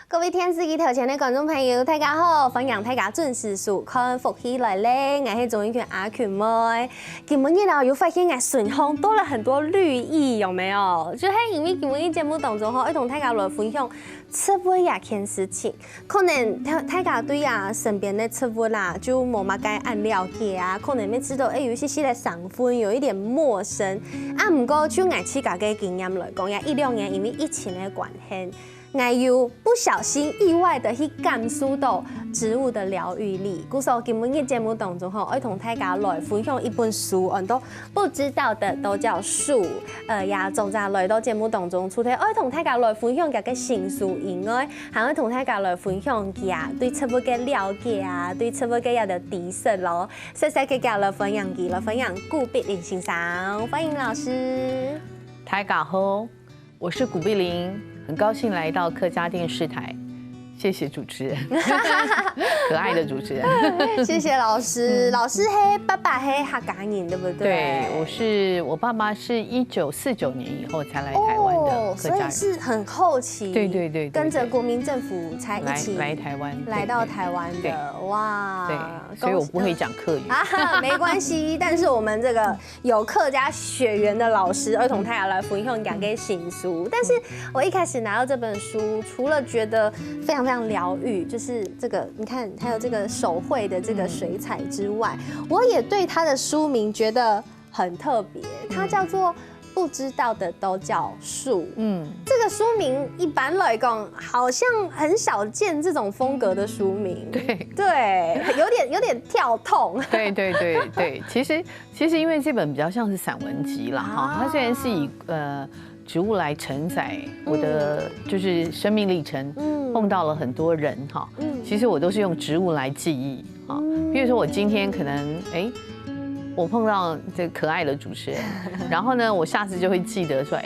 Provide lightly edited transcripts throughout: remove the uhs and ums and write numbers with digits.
各位电视机头前的观众朋友，大家好！欢迎大家准时收看福喜来咧，我是钟英权阿权妹。今日呢，又发现我顺风多了很多绿意，有没有？就是因为今日节目当中吼，要同大家来分享吃物呀件事情。可能大家对啊身边的吃物啦，就无嘛该按了解啊，可能要知道有些的成分有一点陌生。啊，不过就我自家的经验来讲，也1-2年因为疫情的关系。我又不小心意外的去感受到植物的疗愈力。故说今日节目当中吼，要同大家来分享一本书，很多不知道的都叫树。也总在来到节目当中，除了要同大家来分享这个新书以外，还要同大家来分享佢对植物嘅了解啊，对植物嘅的知识咯。谢谢大家来分享佢，来分享古碧玲先生，欢迎老师。大家好，我是古碧玲。很高兴来到客家电视台，谢谢主持人，可爱的主持人。谢谢老师。老师嘿，爸爸嘿客家人对不对？对，我爸爸是1949年以后才来台湾的客家人，所以是很后期。对，跟着国民政府才一起来台湾，来到台湾的。哇，对，所以我不会讲客语啊，没关系。但是我们这个有客家血缘的老师，儿童太阳来分享两个新书。但是我一开始拿到这本书，除了觉得非常疗愈，就是这个你看，还有这个手绘的这个水彩之外，我也对它的书名觉得很特别，它叫做不知道的都叫树。这个书名一般来讲好像很少见这种风格的书名。对，有点跳痛。对，其实因为这本比较像是散文集啦，哈，它虽然是以植物来承载我的就是生命历程，碰到了很多人哈，其实我都是用植物来记忆啊。比如说我今天可能我碰到这个可爱的主持人，然后呢，我下次就会记得说，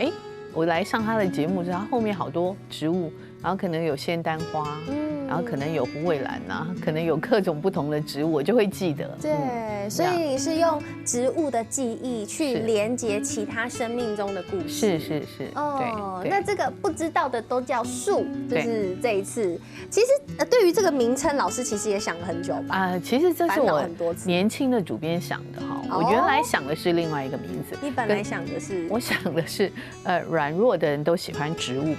我来上他的节目之后，他后面好多植物，然后可能有仙丹花，然后可能有虎尾兰啊，可能有各种不同的植物，我就会记得。对，所以你是用植物的记忆去连接其他生命中的故事。是。哦，那这个不知道的都叫树，就是这一次。其实对于这个名称，老师其实也想了很久吧？其实这是我年轻的主编想的哈。我原来想的是另外一个名字。你本来想的是？我想的是，软弱的人都喜欢植物。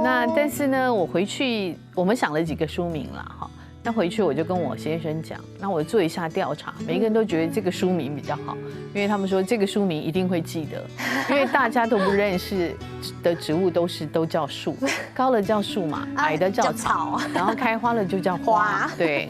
那但是呢，我们想了几个书名啦，哈。那回去我就跟我先生讲，那我做一下调查，每个人都觉得这个书名比较好，因为他们说这个书名一定会记得，因为大家都不认识的植物都叫树，高的叫树嘛，矮的叫草，然后开花了就叫花，对，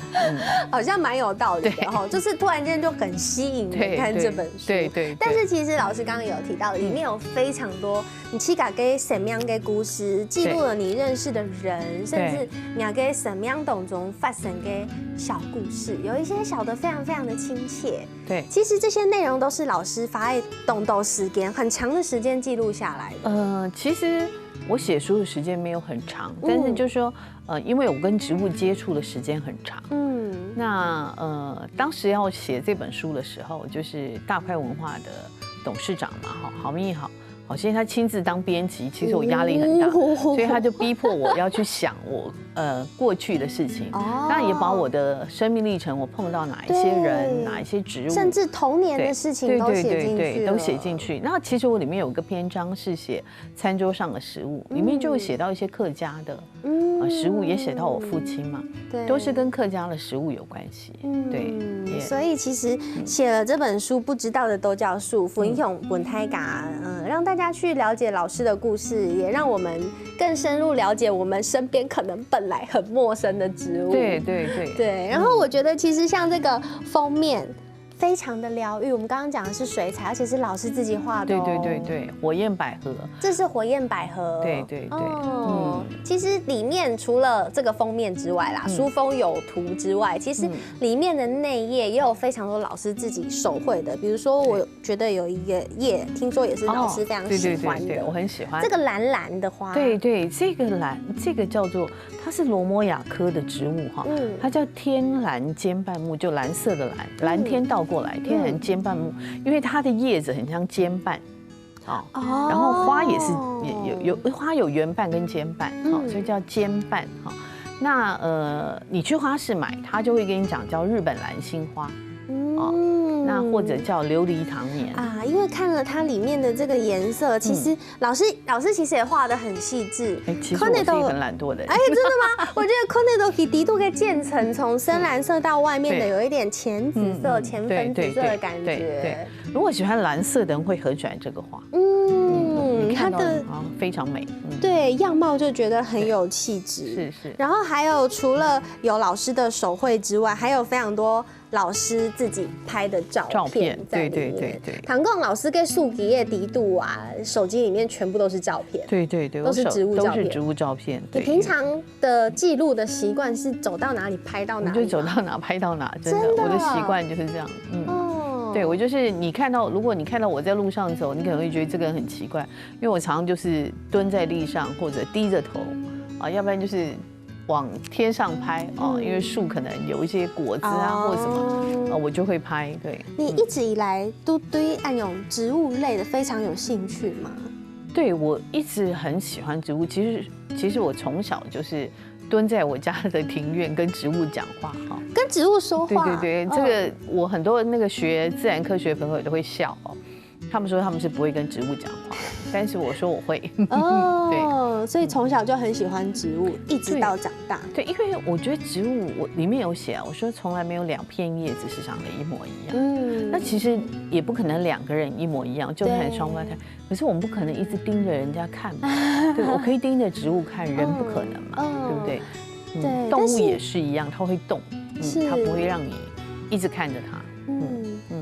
好像蛮有道理的哈，就是突然间就很吸引人看这本书，对。但是其实老师刚刚有提到，里面有非常多你去讲给什么样的故事，记录了你认识的人，甚至你要给什么样当中发生的小故事，有一些小的非常的亲切。对，其实这些内容都是老师花在动时间很长的时间记录下来的。其实我写书的时间没有很长，但是就是说，因为我跟植物接触的时间很长。那当时要写这本书的时候，就是大块文化的董事长嘛，郝明义好像他亲自当编辑，其实我压力很大，所以他就逼迫我要去想我过去的事情，当然也把我的生命历程，我碰到哪一些人，哪一些植物，甚至童年的事情都写进去，都写进去。那其实我里面有个篇章是写餐桌上的食物，里面就会写到一些客家的食物，也写到我父亲嘛，都是跟客家的食物有关系。对，所以其实写了这本书，不知道的都叫树，分享本台嘎，让大家去了解老师的故事，也让我们更深入了解我们身边可能本来很陌生的植物。对。然后我觉得其实像这个封面，非常的疗愈。我们刚刚讲的是水彩，而且是老师自己画的。对，火焰百合。这是火焰百合。对。其实里面除了这个封面之外啦，书封有图之外，其实里面的内页也有非常多老师自己手绘的。比如说，我觉得有一个页，听说也是老师非常喜欢的。对，我很喜欢这个蓝的花。对，这个叫做它是罗摩亚科的植物哈，它叫天蓝尖瓣木，就蓝色的蓝，蓝天倒过来，天然尖瓣木，因为它的叶子很像尖瓣。哦，然后花也是有花有圆瓣跟尖瓣，所以叫尖瓣哈。那你去花市买，他就会跟你讲叫日本蓝心花，那或者叫琉璃糖棉啊，因为看了它里面的这个颜色，其实老师其实也画得很细致。其实我是一个很懒惰的人。真的吗？我觉得 Konedoki 的确可以渐层，从深蓝色到外面的有一点浅紫色、浅粉紫色的感觉。对，如果喜欢蓝色的人会很喜欢这个花。它的非常美，对，样貌就觉得很有气质。是。然后还有除了有老师的手绘之外，还有非常多老师自己拍的照片在里面。对。唐贡老师跟素吉叶迪度啊，手机里面全部都是照片。对，都是植物照片。都是植物照片。你平常的记录的习惯是走到哪里拍到哪里？就走到哪拍到哪，真的，我的习惯就是这样。对，我就是如果你看到我在路上走，你可能会觉得这个人很奇怪，因为我常常就是蹲在地上或者低着头啊，要不然就是往天上拍哦，因为树可能有一些果子啊或者什么，我就会拍。对，你一直以来都对按有植物类的非常有兴趣吗？对，我一直很喜欢植物。其实我从小就是蹲在我家的庭院跟植物讲话哈，跟植物说话。对，这个我很多那个学自然科学的朋友都会笑哦，他们说他们是不会跟植物讲话，但是我说我会。对，所以从小就很喜欢植物，一直到长大。对，因为我觉得植物我里面有写啊，我说从来没有2片叶子是长得一模一样。那其实也不可能2个人一模一样，就算双胞胎，可是我们不可能一直盯着人家看嘛。对，我可以盯着植物看，人不可能嘛，对不对？对，动物也是一样，它会动，它不会让你一直看着它。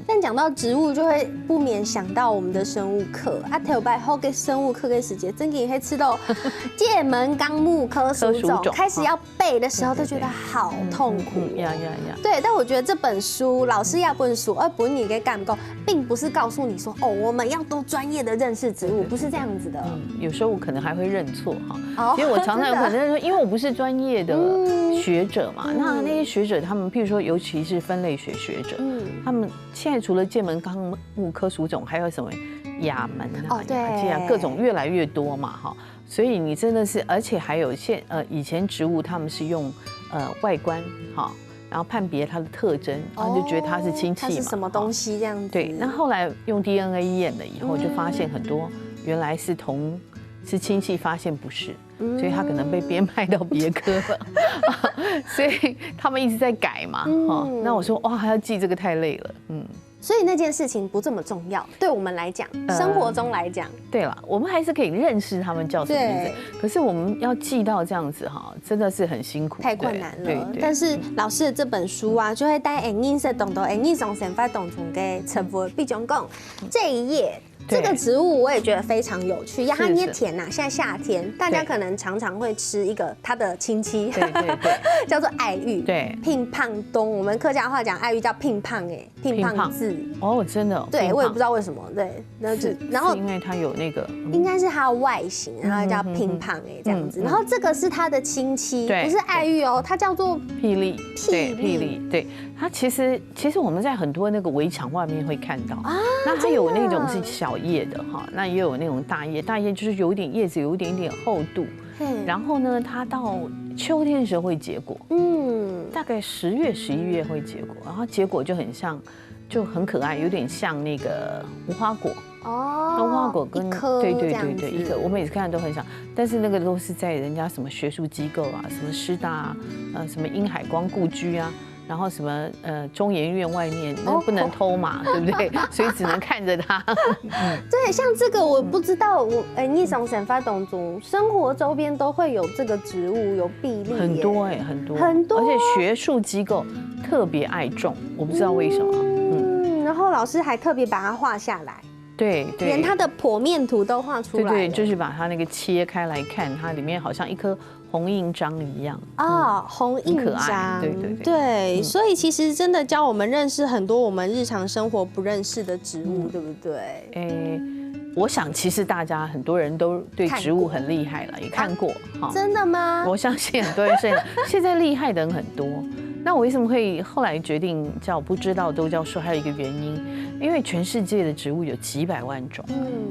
但讲到植物，就会不免想到我们的生物课啊。头摆后给生物课的时间，真给会吃到界门纲目科属种，开始要背的时候都觉得好痛苦。对，但我觉得这本书老师要本书，而不是你给干够，并不是告诉你说我们要多专业的认识植物，不是这样子的。有时候我可能还会认错哈。其实我常常有可能说，因为我不是专业的学者嘛，那些学者他们，譬如说，尤其是分类学学者，他们现在除了界门纲目科属种，还有什么亚门啊、亚界啊，各种越来越多嘛哈。所以你真的是，而且还有以前植物他们是用外观哈，然后判别它的特征，然后就觉得它是亲戚嘛，它是什么东西这样子。对，那后来用 DNA 验了以后，就发现很多原来是亲戚，发现不是，所以他可能被编派到别科了，所以他们一直在改嘛。那我说哇，还要记这个太累了，所以那件事情不这么重要，对我们来讲，生活中来讲，对了，我们还是可以认识他们叫什么名字。可是我们要记到这样子哈，真的是很辛苦，太困难了。对。但是老师的这本书啊，就会带应色懂得应上生发懂从给成佛必中共这一页。这个植物我也觉得非常有趣，亚哈捏甜呐。现在夏天，大家可能常常会吃一个它的亲戚，对，叫做爱玉，对，聘胖冬。我们客家话讲爱玉叫聘胖，聘胖字。哦，真的。对，我也不知道为什么。对，然后因为它有那个，应该是它的外形，然后叫聘胖这样子。然后这个是它的亲戚，不是爱玉哦，它叫做霹雳。对，它其实我们在很多那个围墙外面会看到啊，那它有那种是小叶的哈，那也有那种大叶就是有一点叶子有一点点厚度，然后呢，它到秋天的时候会结果，大概10月、11月会结果，然后结果就很可爱，有点像那个无花果哦，无花果跟对，一个我每次看都很像，但是那个都是在人家什么学术机构啊，什么师大啊，什么殷海光故居啊。然后什么中研院外面那不能偷嘛，对不对？所以只能看着它。对，像这个我不知道，你从神发懂中生活周边都会有这个植物，有壁立很多，而且学术机构特别爱种，我不知道为什么。然后老师还特别把它画下来。对，连它的剖面图都画出来。对，就是把它那个切开来看，它里面好像一颗红印章一样红印章，对，所以其实真的教我们认识很多我们日常生活不认识的植物，对不对？我想其实大家很多人都对植物很厉害了，也看过。真的吗？我相信很多人现在厉害的人很多。那我为什么会后来决定叫不知道都叫树？还有一个原因，因为全世界的植物有几百万种，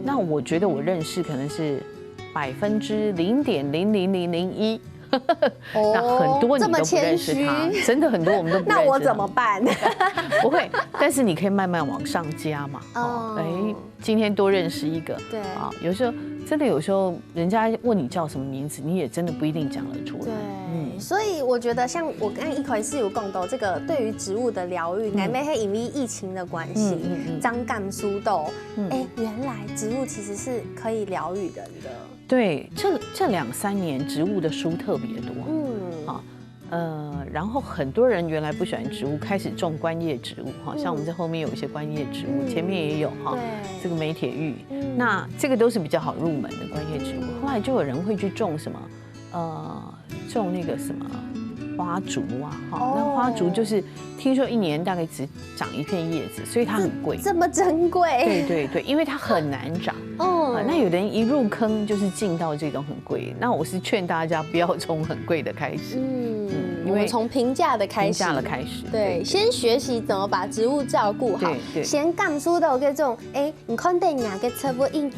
那我觉得我认识可能是0.00001%。那很多你都不认识它，真的很多我们都不认识。那我怎么办？不会，但是你可以慢慢往上加嘛。今天多认识一个。对啊，有时候真的有时候人家问你叫什么名字，你也真的不一定讲得出来。对，所以我觉得像我跟一块是有共同这个对于植物的疗愈，乃妹是因为疫情的关系，张干苏豆，原来植物其实是可以疗愈人的。对，这2-3年植物的书特别多，然后很多人原来不喜欢植物，开始种观叶植物，像我们在后面有一些观叶植物，前面也有这个梅铁玉，那这个都是比较好入门的观叶植物。后来就有人会去种什么，种那个什么花竹啊，那花竹就是听说1年大概只长1片叶子，所以它很贵，这么珍贵。对，因为它很难长。那有的人一入坑就是进到这种很贵，那我是劝大家不要从很贵的开始，因为从平价的开始，对，先学习怎么把植物照顾好，先感受到这种，你看电影嘅植物阴，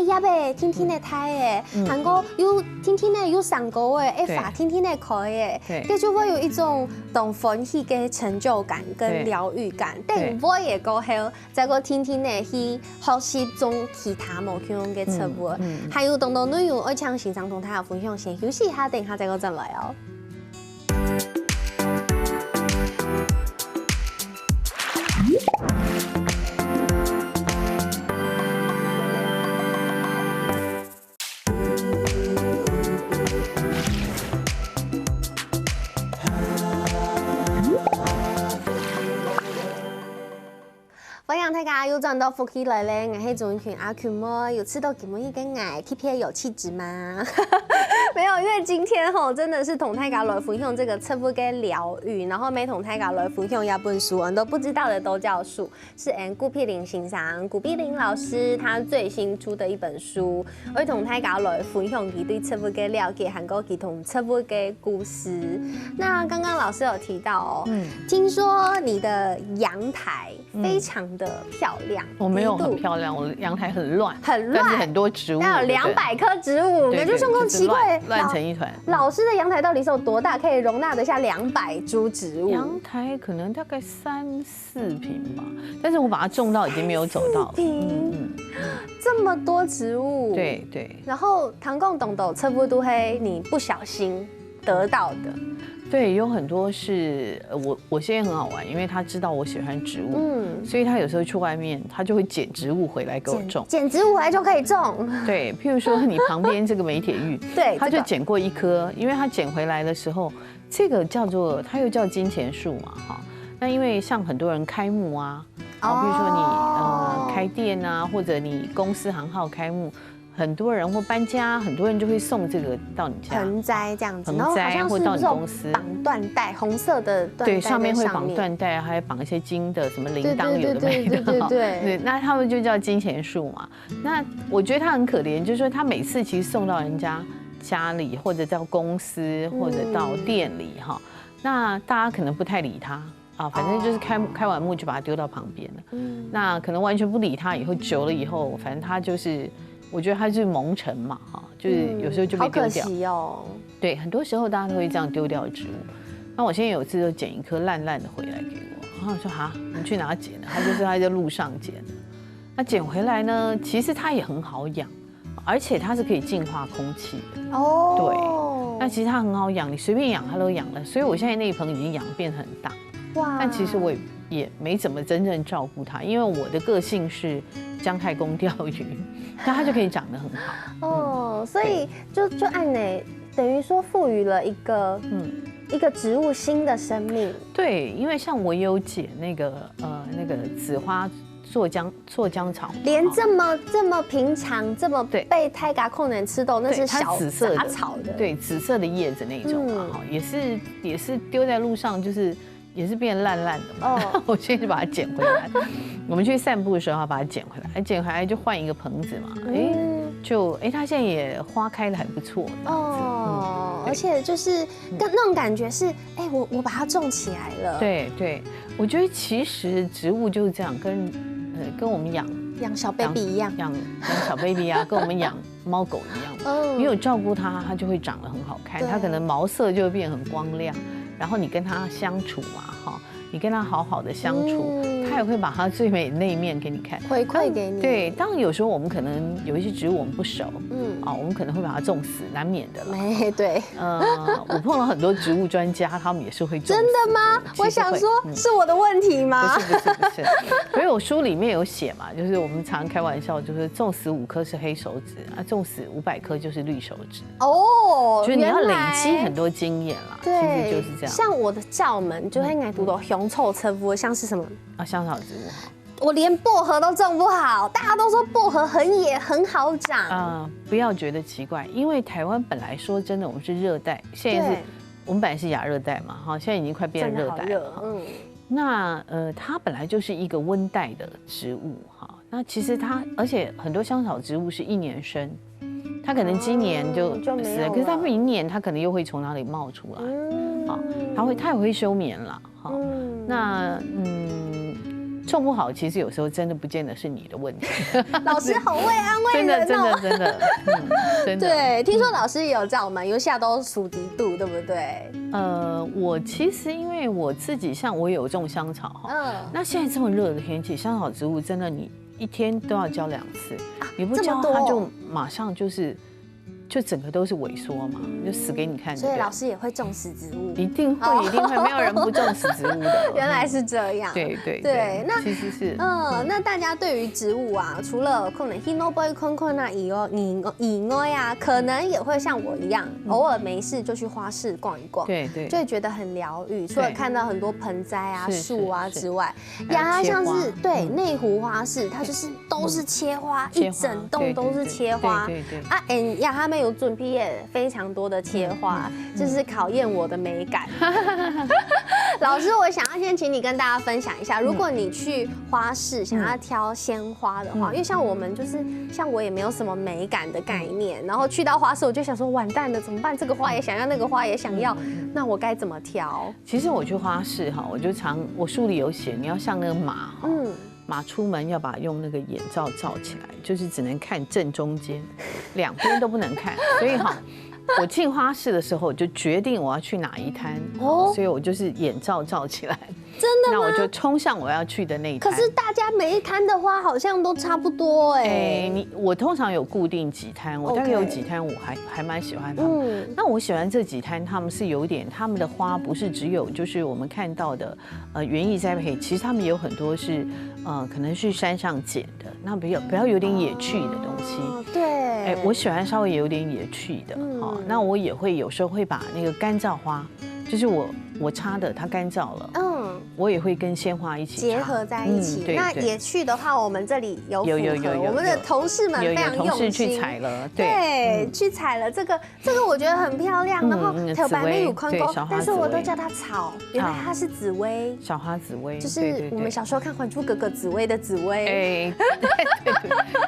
叶呗，天天的苔嘅，韩国有天天的有上高嘅，花天天的开嘅，佢就会有一种懂欢喜嘅成就感跟疗愈感。但我也过后，再个天天的去学习种其他无样嘅植物，还有懂内容，我想欣赏同大家分享，先休息一下，等下再个转来哦。欢迎大家又转到福气来咧，我是钟群阿群么？有吃到今日嘅爱 TPA 有气质吗？没有，因为今天真的是同大家来分享这个植物嘅疗愈，然后每同大家来分享一本书，很多不知道的都叫书，是顾碧玲先生、顾碧玲老师他最新出的一本书，我同大家来分享佢对植物嘅了解，还有佢同植物嘅故事。那刚刚老师有提到听说你的阳台非常的漂亮，我没有很漂亮，我的阳台很乱，但是很多植物，还有200棵植物，感觉像更奇怪，乱成一团。老师的阳台到底是有多大，可以容纳得下200株植物？阳台可能大概3-4坪吧，但是我把它种到已经没有走道了。这么多植物，对。然后唐贡懂豆植物都黑，你不小心得到的。对，有很多是我现在很好玩，因为他知道我喜欢植物，所以他有时候去外面，他就会捡植物回来给我种。捡植物回来就可以种。对，譬如说你旁边这个梅铁玉，对，他就捡过1颗，因为他捡回来的时候，这个叫做它又叫金钱树嘛，那因为像很多人开幕啊，比如说你开店啊，或者你公司行号开幕。很多人或搬家，很多人就会送这个到你家盆栽这样子，盆栽或到你公司绑缎带，红色的缎带对，上面会绑缎带，还绑一些金的什么铃铛，有的没的。对，那他们就叫金钱树嘛。那我觉得他很可怜，就是说他每次其实送到人家家里，或者到公司，或者到店里那大家可能不太理他。反正就是开完幕就把它丢到旁边了。那可能完全不理他，以后久了以后，反正他就是。我觉得它就是蒙尘嘛，就是有时候就被丢掉。好可惜哦。对，很多时候大家都会这样丢掉植物。那我现在有一次就捡一颗烂烂的回来给我，然后我说你去哪捡的？他就说他在路上捡的。那捡回来呢，其实它也很好养，而且它是可以净化空气的。对。那其实它很好养，你随便养它都养了。所以我现在那一盆已经养变很大。哇。但其实我也没怎么真正照顾它，因为我的个性是姜太公钓鱼。那它就可以长得很好所以就按等于说赋予了一个植物新的生命。对，因为像我有捡那个紫花做姜草，连这么平常这么被泰嘎控人吃到，那是小杂草的，对，紫色的叶子那种也是丢在路上，就是也是变烂烂的嘛。我现在就把它捡回来。我们去散步的时候，把它捡回来，捡回来就换一个棚子嘛。它现在也花开的还不错。而且就是跟那种感觉是，哎，我把它种起来了。对对，我觉得其实植物就是这样，跟我们养小 baby 一样，养小 baby 啊，跟我们养猫狗一样。你有照顾它，它就会长得很好看，它可能毛色就会变很光亮，然后你跟它相处嘛，哈，你跟它好好的相处，它也会把它最美的那一面给你看，回馈给你。对，当然有时候我们可能有一些植物我们不熟，我们可能会把它种死，难免的了。对，我碰到很多植物专家，他们也是会种死。真的吗？我想说，是我的问题吗？不是。所以我书里面有写嘛，就是我们常开玩笑，就是种死5颗是黑手指啊，种死500颗就是绿手指。哦，就是你要累积很多经验啦，其实就是这样。像我的罩门就会应该读到雄臭车夫，像是什么啊，香草植物。我连薄荷都种不好，大家都说薄荷很野，很好长。不要觉得奇怪，因为台湾本来说真的，我们是热带，现在是我们本来是亚热带嘛，哈，现在已经快变热带了。那它本来就是一个温带的植物，哈。那其实它，而且很多香草植物是1年生，它可能今年就死了，可是它明年它可能又会从哪里冒出来，好，它也会休眠了，哈。那种不好，其实有时候真的不见得是你的问题。老师好会安慰人哦，真的，真的。对，听说老师也有罩门，因为现在都属敌度，对不对？我其实因为我自己像我有种香草哈，那现在这么热的天气，香草植物真的你1天都要浇2次，你不浇它就马上就整个都是萎缩嘛，就死给你看。所以老师也会种死植物，一定会，没有人不种死植物的。原来是这样。对，那其实是那大家对于植物啊，除了可能 Hinoboy 坤坤啊以外啊，可能也会像我一样，偶尔没事就去花市逛一逛，对，就会觉得很疗愈。除了看到很多盆栽啊、树啊之外，呀，像是对内湖花市，它就是都是切花，一整栋都是切花。对啊，他们有准备非常多的切花，就是考验我的美感。老师，我想要先请你跟大家分享一下，如果你去花市想要挑鲜花的话，因为像我们就是像我也没有什么美感的概念，然后去到花市我就想说完蛋了怎么办？这个花也想要，那个花也想要，那我该怎么挑？其实我去花市哈，我书里有写，你要像那个马哈。马出门要把用那个眼罩罩起来，就是只能看正中间，2边都不能看。所以哈，我进花市的时候，我就决定我要去哪一摊，所以我就是眼罩罩起来。真的吗？那我就冲向我要去的那一摊。可是大家每一摊的花好像都差不多我通常有固定几摊，我大概有几摊我还蛮喜欢他们。那我喜欢这几摊，他们是有点他们的花不是只有就是我们看到的园艺栽培，其实他们也有很多是可能是山上捡的，那比较有点野趣的东西。对，我喜欢稍微有点野趣的。那我也会有时候会把那个干燥花，就是我插的它干燥了。我也会跟鲜花一起结合在一起。那野趣的话，我们这里有我们的同事们非常用心，同事去采了，对，去采了这个我觉得很漂亮。然后有白眉乳宽沟，但是我都叫它草，原来它是紫薇，小花紫薇，就是我们小时候看《还珠格格》紫薇的紫薇。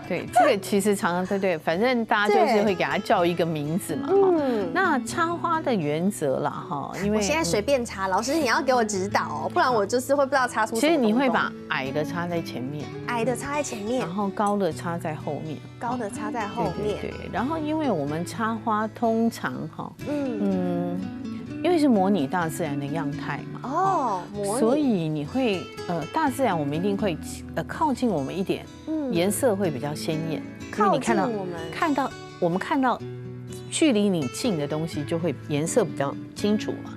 对，这个其实常常对，反正大家就是会给它叫一个名字嘛。那插花的原则啦，哈，因为我现在随便插，老师你要给我指导哦，不然我就是会不知道插出什么。其实你会把矮的插在前面，矮的插在前面，然后高的插在后面，高的插在后面。对，然后因为我们插花通常哈，因为是模拟大自然的样态嘛，所以你会大自然我们一定会靠近我们一点，颜色会比较鲜艳，因为你看到我们看到距离你近的东西就会颜色比较清楚嘛，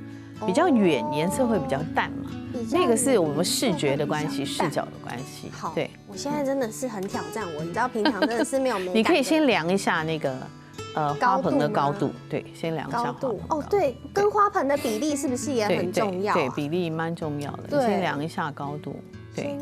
比较远颜色会比较淡嘛，那个是我们视觉的关系，视角的关系。好，对，我现在真的是很挑战我，你知道平常真的是没有美感。你可以先量一下那个花盆的高度，对，先量一下高度。对，跟花盆的比例是不是也很重要？对，比例蛮重要的。你先量一下高度，对。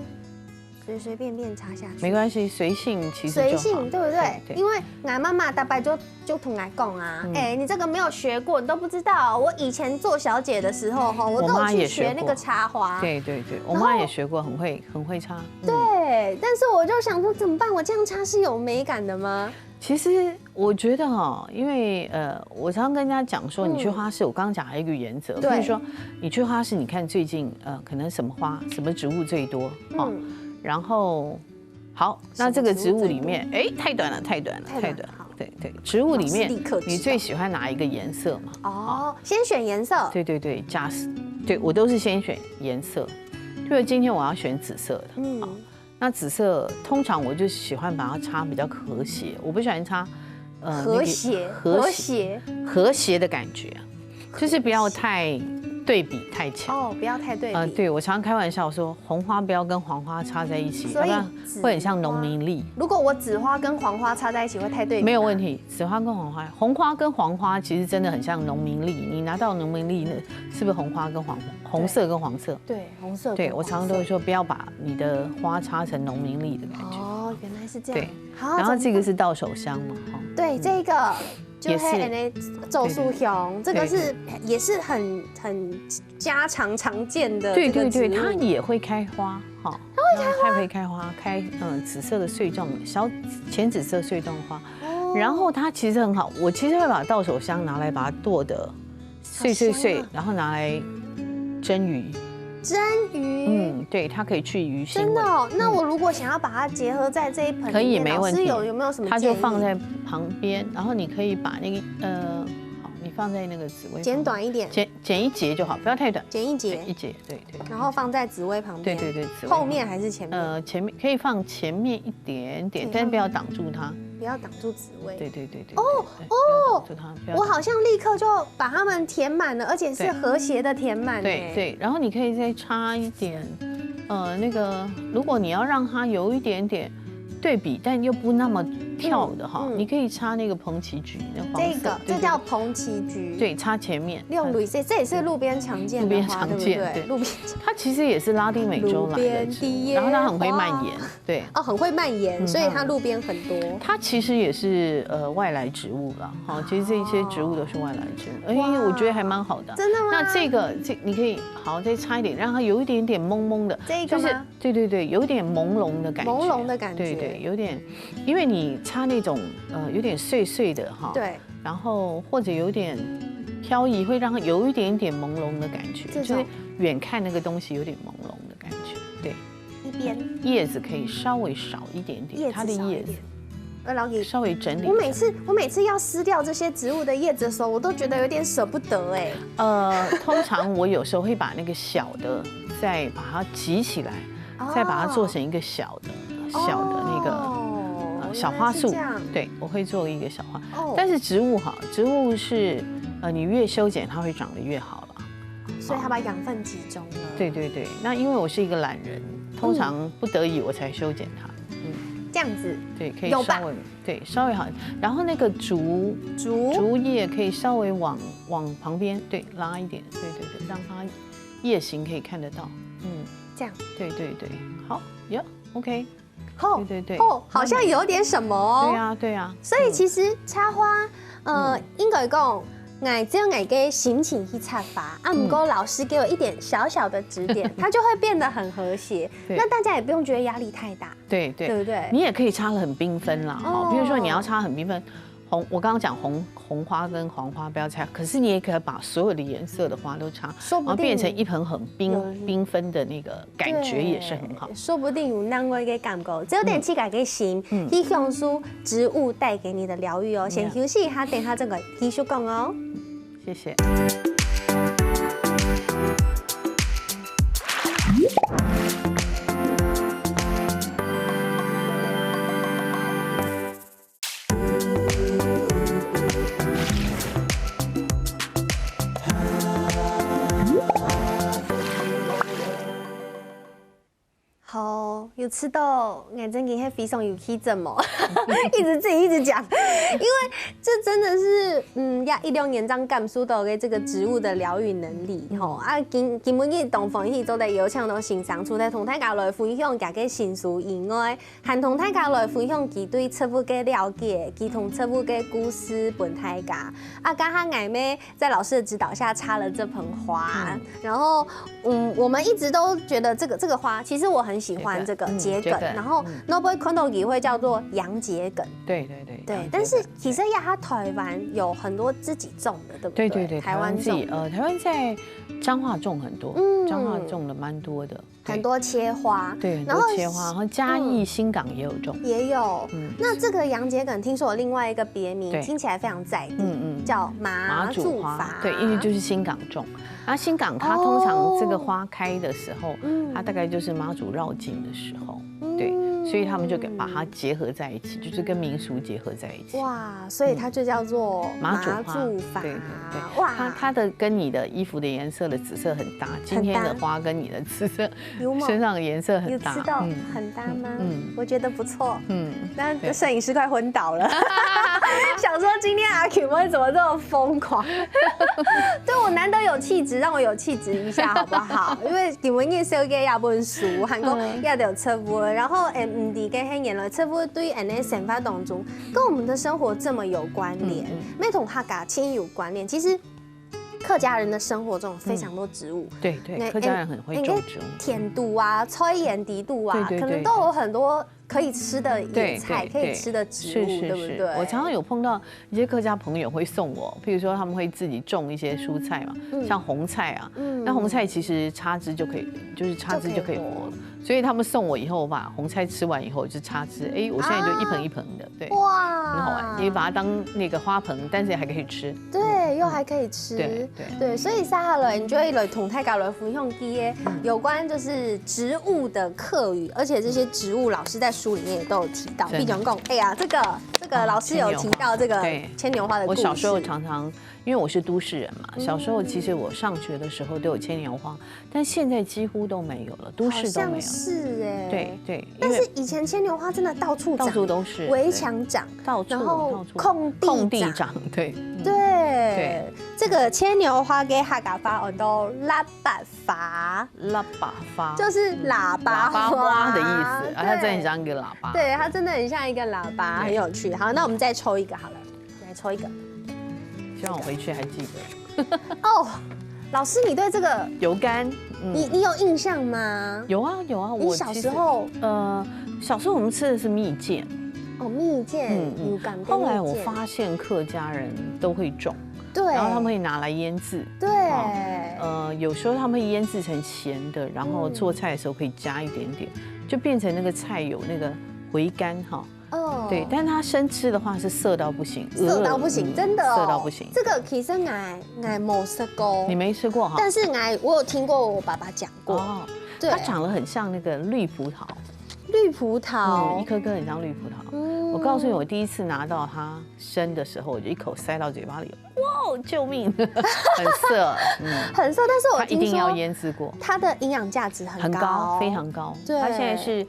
随便插下去，没关系，随性其实随性，对不对？因为俺妈妈大白就同来讲啊，你这个没有学过，你都不知道。我以前做小姐的时候哈，我都有去学那个插花。对，我妈也学过，很会插。对，但是我就想说怎么办？我这样插是有美感的吗？其实我觉得哈，因为我常常跟人家讲说，你去花市，我刚刚讲还有一个原则，比如说你去花市，你看最近可能什么花、什么植物最多，然后好，那这个植物里面，哎，太短了，太短了，太短了。对对，植物里面你最喜欢哪一个颜色嘛？哦，先选颜色。对对对，对我都是先选颜色。比如今天我要选紫色的，那紫色通常我就喜欢把它擦比较和谐，我不喜欢擦和谐的感觉，就是不要太对比太强不要太对比。对我常常开玩笑说，红花不要跟黄花插在一起，要不然会很像农民历。如果我紫花跟黄花插在一起，会太对比。没有问题，紫花跟黄花，红花跟黄花其实真的很像农民历。你拿到农民历，那是不是红花跟红色跟黄色？对，红色。对我常常都会说，不要把你的花插成农民历的感觉。原来是这样。对，然后这个是到手香嘛，对，这个。就是咒术香，这个是也是很常见的。对对对，它也会开花，它会开花，开紫色的穗状小浅紫色穗状花。然后它其实很好，我其实会把到手香拿来把它剁的碎，然后拿来蒸鱼。蒸鱼，对，它可以去鱼腥味。真的哦，那我如果想要把它结合在这一盆，可以没问题。有没有什么？它就放在旁边，然后你可以把那个好，你放在那个紫薇，剪短一点，剪一节就好，不要太短，剪一节，对。然后放在紫薇旁边，对，后面还是前面？前面可以放前面一点点，但是不要挡住它。不要挡住紫薇。对。我好像立刻就把它们填满了，而且是和谐的填满。对，然后你可以再插一点，那个如果你要让它有一点点对比，但又不那么跳的哈，你可以插那个蓬奇菊，那黄色。这叫蓬奇菊。对，插前面。用绿色，这也是路边常见的花，对不对？路边。它其实也是拉丁美洲来的，然后它很会蔓延。对。很会蔓延，所以它路边很多。它其实也是外来植物了，哈，其实这些植物都是外来植物，我觉得还蛮好的。真的吗？那这你可以好再插一点，让它有一点点蒙蒙的。这个吗？对，有点朦胧的感觉。朦胧的感觉。对，有点，因为你插那种有点碎碎的哈，对，然后或者有点飘移，会让它有一点点朦胧的感觉，就是远看那个东西有点朦胧的感觉。对，一边叶子可以稍微少一点点，它的叶子。稍微整理。我每次要撕掉这些植物的叶子的时候，我都觉得有点舍不得哎。通常我有时候会把那个小的再把它集起来，再把它做成一个小的那个小花束。对，我会做一个小花。但是植物是你越修剪它会长得越好了。所以它把养分集中了。对，那因为我是一个懒人，通常不得已我才修剪它。这样子，对，可以稍微好。然后那个竹叶可以稍微往旁边拉一点，对，让它叶形可以看得到。这样，对，好呀 ，OK。对，好像有点什么哦。对啊。所以其实插花，应该讲。只有给心情去插花不过老师给我一点小小的指点，它就会变得很和谐。那大家也不用觉得压力太大，对不对？你也可以插得很缤纷啦，比如说你要插很缤纷，我刚刚讲红花跟黄花不要插，可是你也可以把所有的颜色的花都插，然后变成一盆很缤纷的那个感觉也是很好。说不定有那个给感觉，只有点气改给心，去享受植物带给你的疗愈哦。先休息一下，等下这个继续讲哦。谢谢。好，有吃到眼睛给黑非常有气质嘛，自己一直讲，因为这真的是要一两年章感受到的这个植物的疗愈能力今日同分享做的有请到欣赏，除了同大家来分享家嘅心事以外，还同大家来分享佢对植物嘅了解，佢同植物嘅故事本大家。刚刚矮妹在老师的指导下插了这盆花，然后我们一直都觉得这个花，其实我很喜欢这个桔梗，然后 Nobel 看到也会叫做洋桔梗。对。对，但是其实呀，它台湾有很多自己种的，对不对？对，台湾自己台湾在彰化种很多，彰化种了蛮多的，很多切花，对，很多切花，然后嘉义、新港也有种，也有。那这个洋桔梗听说有另外一个别名，听起来非常在地，叫麻祖花，对，因为就是新港种。然后新港它通常这个花开的时候，它大概就是妈祖绕境的时候，对。所以他们就把它结合在一起，就是跟民俗结合在一起。哇，所以它就叫做麻祖花。对。哇，它的跟你的衣服的颜色的紫色很搭，今天的花跟你的紫色身上的颜色很搭。有吃到很搭吗？我觉得不错。那摄影师快昏倒了，想说今天阿 Q 会怎么这么疯狂？对我难得有气质，让我有气质一下好不好？因为你们也是有给亚本书，韩国也有车夫，然后唔伫嘅很言了，车夫对安尼生活当中，跟我们的生活这么有关联，没同客家亲有关联。其实客家人的生活中有非常多植物，对，客家人很会种植物，甜度啊、菜盐地度啊，可能都有很多可以吃的野菜，可以吃的植物，对不对？我常常有碰到一些客家朋友会送我，譬如说他们会自己种一些蔬菜嘛，像红菜啊，那红菜其实插枝就可以，就是插枝就可以活了。所以他们送我以后，我把红菜吃完以后就插枝，我现在就一盆一盆的，对，哇，很好玩，你把它当那个花盆，但是也还可以吃，对，又还可以吃，对，所以接下来你就会来同大家来分享一些有关就是植物的课语，而且这些植物老师在书里面也都有提到，毕竟讲，哎呀，这个老师有提到这个牵牛花的故事。我小时候常常，因为我是都市人嘛，小时候其实我上学的时候都有牵牛花，但现在几乎都没有了，都市都没有。是哎，对。但是以前牵牛花真的到处长，到处都是，围墙长，然后空地长，对。这个牵牛花给客家话我都喇叭花，就是喇叭花的意思，它真的很像一个喇叭，对，它真的很像一个喇叭，很有趣。好，那我们再抽一个好了，来抽一个，希望我回去还记得。哦，老师，你对这个油柑，你有印象吗？有啊。你小时候，小时候我们吃的是蜜饯。哦，蜜饯，有感。后来我发现客家人都会种，对，然后他们会拿来腌制，对，有时候他们会腌制成咸的，然后做菜的时候可以加一点点，就变成那个菜有那个回甘哈。哦，对，但是它生吃的话是涩到不行，涩到不行，真的涩到不行。这个其实我没吃过，你没吃过哈？但是我有听过我爸爸讲过，对，它长得很像那个绿葡萄。绿葡萄，一颗颗很像绿葡萄。我告诉你，我第一次拿到它生的时候，我就一口塞到嘴巴里，哇，救命！很涩，很涩。但是我它一定要腌制过，它的营养价值很高，非常高。对，它现在是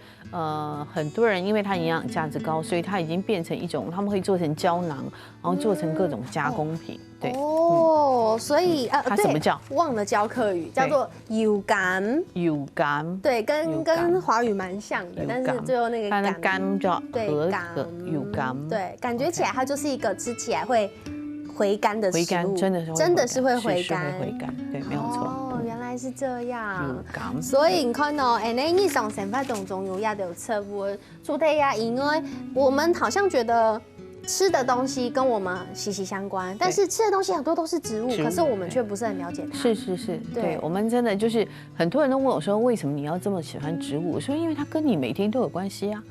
很多人因为它营养价值高，所以它已经变成一种，他们会做成胶囊，然后做成各种加工品。对哦，所以它怎么叫？忘了教客语，叫做油柑。油柑，对，跟华语蛮像的，但是最后那个它的柑叫油柑，对，感觉起来它就是一个吃起来会回甘的食物，真的是会回甘，对，没有错。哦，原来是这样。所以你看哦，日常生活当中有也有植物，除了呀，因为我们好像觉得吃的东西跟我们息息相关，但是吃的东西很多都是植物，可是我们却不是很了解它。是，对，我们真的就是很多人都问我说，为什么你要这么喜欢植物？我说因为它跟你每天都有关系啊。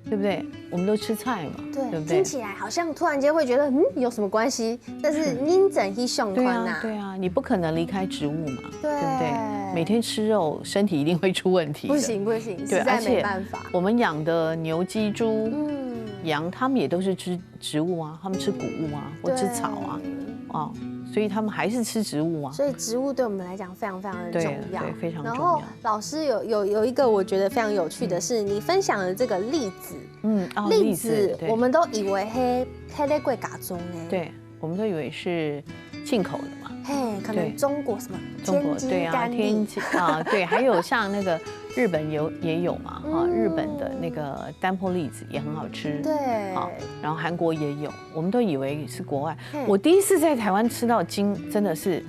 对不对？我们都吃菜嘛，对不对？听起来好像突然间会觉得，有什么关系？但是您整体相关呐，对啊，你不可能离开植物嘛，对不对？每天吃肉，身体一定会出问题。不行，实在没办法。我们养的牛、鸡、猪、羊，他们也都是吃植物啊，他们吃谷物啊，或吃草啊，所以他们还是吃植物啊。所以植物对我们来讲非常非常的重要，对，非常重要。然后老师有一个我觉得非常有趣的是，你分享的这个栗子，栗子我们都以为黑在贵嘎中哎，对，我们都以为是进口的嘛。嘿，可能中国什么天津甘栗啊，对，还有像那个日本也有嘛，日本的那个丹波栗子也很好吃，对，然后韩国也有，我们都以为是国外。我第一次在台湾吃到真的是，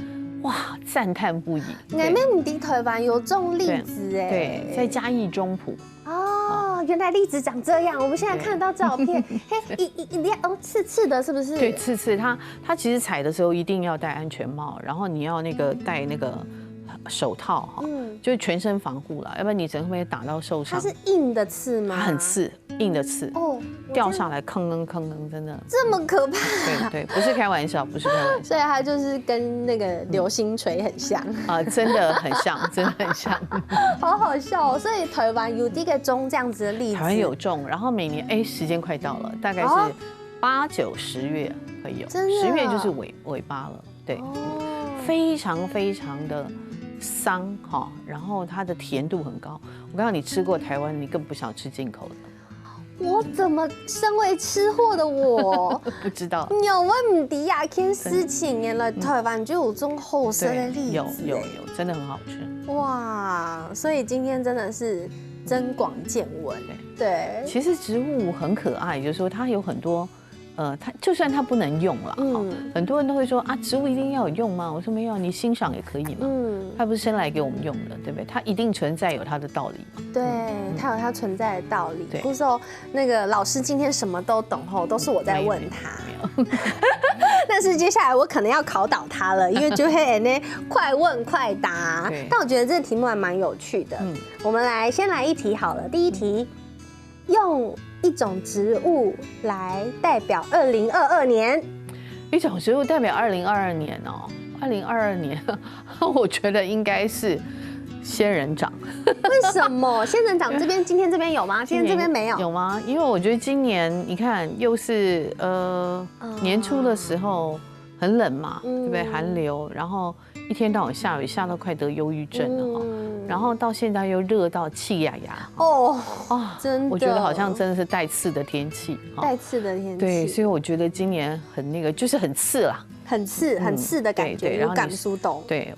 哇，赞叹不已。我们台湾有种栗子哎，对，在嘉义中埔。哦，原来栗子长这样，我们现在看得到照片，嘿，刺刺的，是不是？对，刺，它其实采的时候一定要戴安全帽，然后你要戴那个手套哈，就是全身防护啦，要不然你整个会打到受伤。它是硬的刺吗？它很刺，硬的刺哦，掉下来吭吭，真的这么可怕？对，不是开玩笑，不是开玩笑。所以它就是跟那个流星锤很像啊，真的很像，真的很像，好好笑哦。所以台湾有这个种这样子的栗子，台湾有种，然后每年时间快到了，大概是8、9、10月会有，10月就是尾巴了，对，非常的香哈，然后它的甜度很高。我告诉你，吃过台湾，你更不想吃进口的。我怎么身为吃货的我不知道？有我唔知啊，看事情原来台湾就有这种好吃的栗子，有，真的很好吃。哇，所以今天真的是增广见闻。对，其实植物很可爱，就是说它有很多。它就算它不能用了，很多人都会说啊，植物一定要有用吗？我说没有，你欣赏也可以嘛。它不是生来给我们用的，对不对？它一定存在有它的道理。对，它有它存在的道理。不是说那个老师今天什么都懂吼，都是我在问他。但是接下来我可能要考倒他了，因为就会呢快问快答。但我觉得这个题目还蛮有趣的。我们先来一题好了，第一题，用一种植物来代表2022年，一种植物代表2022年哦，2022年，我觉得应该是仙人掌。为什么？仙人掌这边今天这边有吗？今天这边没有。有吗？因为我觉得今年你看又是年初的时候很冷嘛，对不对？寒流，然后一天到晚下雨，下到快得忧郁症了哈。然后到现在又热到气哑哑真的，我觉得好像真的是带刺的天气，带刺的天气。对，所以我觉得今年很那个，就是很刺啦，很刺的感觉，有感苏懂。对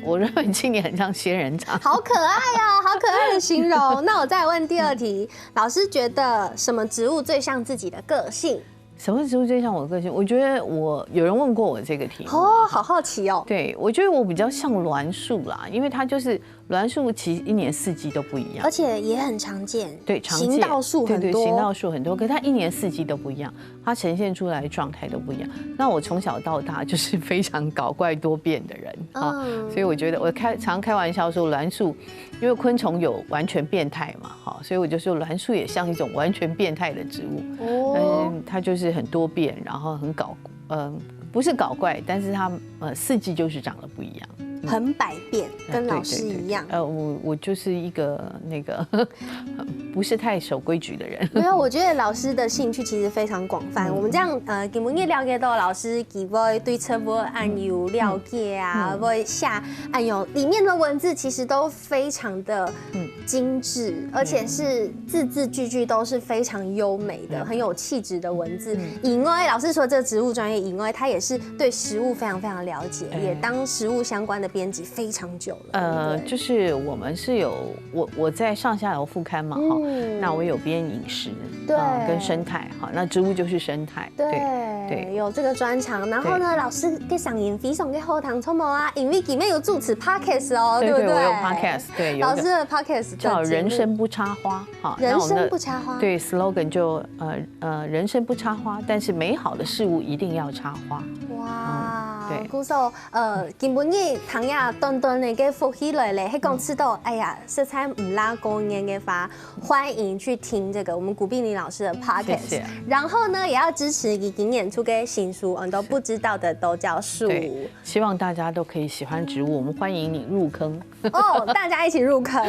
我认为今年很像仙人掌，好可爱哦，好可爱的形容。那我再问第二题，老师觉得什么植物最像自己的个性？什么植物最像我的个性？我觉得有人问过我这个题目哦，好好奇哦。对，我觉得我比较像栾树啦，因为它就是栾树，其实一年四季都不一样，而且也很常见。对，常见。行道树很多，对，行道树很多，可是它一年四季都不一样，它呈现出来的状态都不一样。那我从小到大就是非常搞怪多变的人啊，所以我觉得我常开玩笑说栾树，因为昆虫有完全变态嘛，哈，所以我就说栾树也像一种完全变态的植物，但是它就是很多变，然后很不是搞怪，但是它四季就是长得不一样。很百变，跟老师一样。我就是一个那个不是太守规矩的人。没有，我觉得老师的兴趣其实非常广泛。我们这样基本也了解到老师基本对车波案有了解啊，会下案有里面的文字其实都非常的精致，而且是字字句句都是非常优美的，很有气质的文字。因为老师说这个植物专业，因为他也是对食物非常了解，也当食物相关的编辑非常久了。就是我们是有我在上下游副刊嘛哈，那我有编饮食对跟生态哈，那植物就是生态对，有这个专长。然后呢，老师给上瘾非常给后堂冲毛啊，因为里面有主持 podcast 哦，对不对？我有 podcast， 对，老师的 podcast 叫人生不插花哈，人生不插花，对 slogan 就人生不插花，但是美好的事物一定要插花。哇，对，故说根本你糖呀短短的给复起来嘞，还讲吃到哎呀色彩唔拉公年嘅发，欢迎去听这个我们古碧玲老师的 podcast， 然后呢也要支持已经演出嘅新书，我们都不知道的都叫树。希望大家都可以喜欢植物，我们欢迎你入坑哦，大家一起入坑。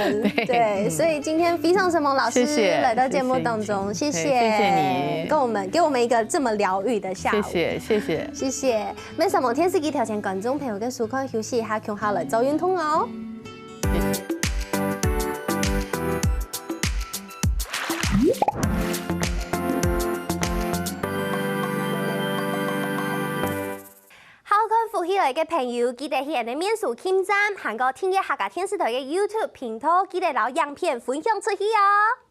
对，所以今天非常什么老师来到节目当中，谢谢你，给我们一个这么疗愈的下午，谢谢。没什么天时机条件，观众朋友跟舒康休息一下，看好了走运通哦。好看福起來嘅朋友，記得去人哋面書簽站，韓國聽嘅客家電視台嘅 YouTube 頻道，記得攞樣片分享出去哦。